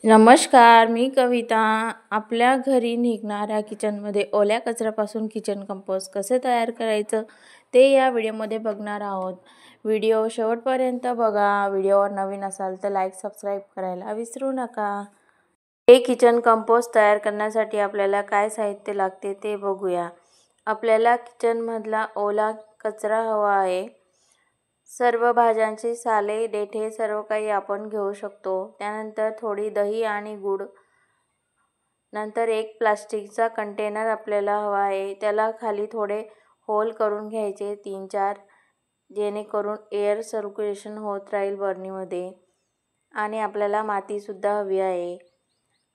नमस्कार, मी कविता. आपल्या घरी निघणाऱ्या किचनमध्ये ओल्या कचऱ्यापासून किचन कंपोस्ट कसे तयार करायचं ते या व्हिडिओमध्ये बघणार आहोत. व्हिडिओ शेवटपर्यंत बघा. व्हिडिओवर नवीन असाल तर लाईक, सबस्क्राईब करायला विसरू नका. हे किचन कंपोस्ट तयार करण्यासाठी आपल्याला काय साहित्य लागते ते बघूया. आपल्याला किचनमधला ओला कचरा हवा आहे. सर्व भाज्यांची साले, देठे सर्व काही आपण घेऊ शकतो. त्यानंतर थोडी दही आणि गूळ. नंतर एक प्लास्टिकचा कंटेनर आपल्याला हवा आहे. त्याला खाली थोडे होल करून घ्यायचे 3-4, जेणेकरून एअर सर्क्युलेशन होत राहील बर्नीमध्ये. आणि आपल्याला मातीसुद्धा हवी आहे.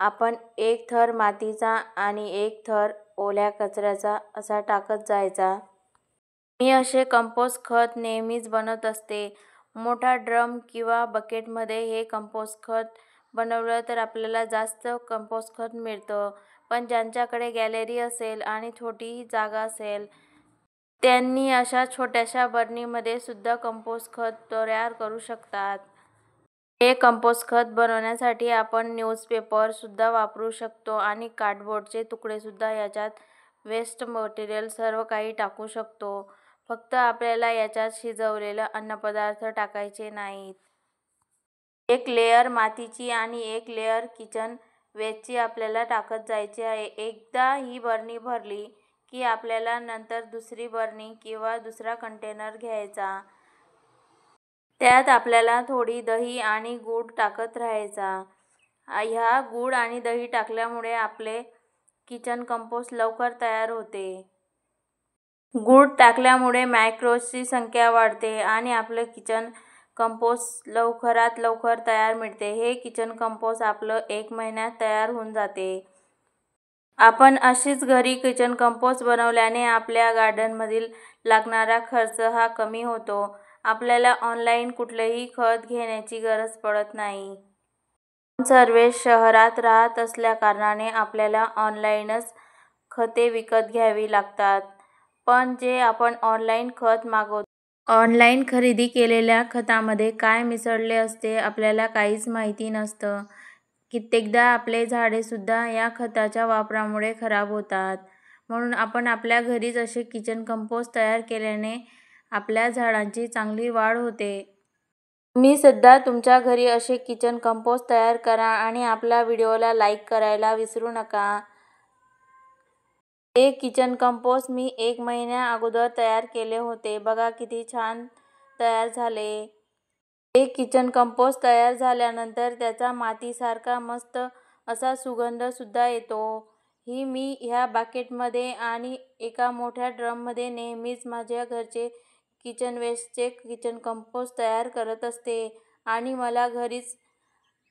आपण एक थर मातीचा आणि एक थर ओल्या कचऱ्याचा असा टाकत जायचा. मी असे कंपोस्ट खत नेहमीच बनवत असते. मोठा ड्रम किंवा बकेटमध्ये हे कंपोस्ट खत बनवलं तर आपल्याला जास्त कंपोस्ट खत मिळतं. पण ज्यांच्याकडे गॅलरी असेल आणि छोटी जागा असेल त्यांनी अशा छोट्याशा बर्नीमध्ये सुद्धा कंपोस्ट खत तयार करू शकतात. हे कंपोस्ट खत बनवण्यासाठी आपण न्यूजपेपर सुद्धा वापरू शकतो आणि कार्डबोर्डचे तुकडे सुद्धा याच्यात वेस्ट मटेरियल सर्व काही टाकू शकतो. फक्त आपल्याला याच्यात शिजवलेले अन्नपदार्थ टाकायचे नाहीत. एक लेयर मातीची आणि एक लेयर किचन वेस्टची आपल्याला टाकत जायची आहे. एकदा ही बर्नी भरली की आपल्याला नंतर दुसरी बर्नी किंवा दुसरा कंटेनर घ्यायचा. त्यात आपल्याला थोडी दही आणि गूळ टाकत राहायचा. ह्या गूळ आणि दही टाकल्यामुळे आपले किचन कंपोस्ट लवकर तयार होते. गूळ टाकल्यामुळे मायक्रोब्सची संख्या वाढते आणि आपलं किचन कंपोस्ट लवकरात लवकर तयार मिळते. हे किचन कंपोस्ट आपलं 1 महिन्यात तयार होऊन जाते. आपण अशीच घरी किचन कंपोस्ट बनवल्याने आपल्या गार्डनमधील लागणारा खर्च हा कमी होतो. आपल्याला ऑनलाईन कुठलेही खत घेण्याची गरज पडत नाही. आपण सर्व शहरात राहत असल्याकारणाने आपल्याला ऑनलाईनच खते विकत घ्यावी लागतात. पण जे आपण ऑनलाईन खत मागवतो, ऑनलाईन खरेदी केलेल्या खतामध्ये काय मिसळले असते आपल्याला काहीच माहिती नसतं. कित्येकदा आपले झाडे सुद्धा या खताच्या वापरामुळे खराब होतात. म्हणून आपण आपल्या घरीच असे किचन कंपोस्ट तयार केल्याने आपल्या झाडांची चांगली वाढ होते. तुम्ही सुद्धा तुमच्या घरी असे किचन कंपोस्ट तयार करा आणि आपल्या व्हिडिओला लाईक करायला विसरू नका. हे किचन कंपोस्ट मी 1 महिन्या अगोदर तयार केले होते. बघा किती छान तयार झाले. हे किचन कंपोस्ट तयार झाल्यानंतर त्याचा मातीसारखा मस्त असा सुगंध सुद्धा येतो. ही मी ह्या बकेटमध्ये आणि एका मोठ्या ड्रममध्ये नेहमीच माझ्या घरचे किचन वेस्टचे किचन कंपोस्ट तयार करत असते आणि मला घरीच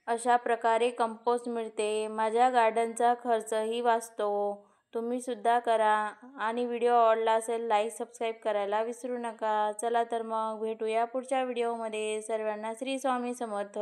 अशा प्रकारे कंपोस्ट मिळते. माझ्या गार्डनचा खर्चही वाचतो. तुम्ही सुद्धा करा आणि व्हिडिओ आवडला असेल लाईक, सबस्क्राईब करायला विसरू नका. चला तर मग भेटूया पुढच्या व्हिडिओमध्ये. सर्वांना श्री स्वामी समर्थ.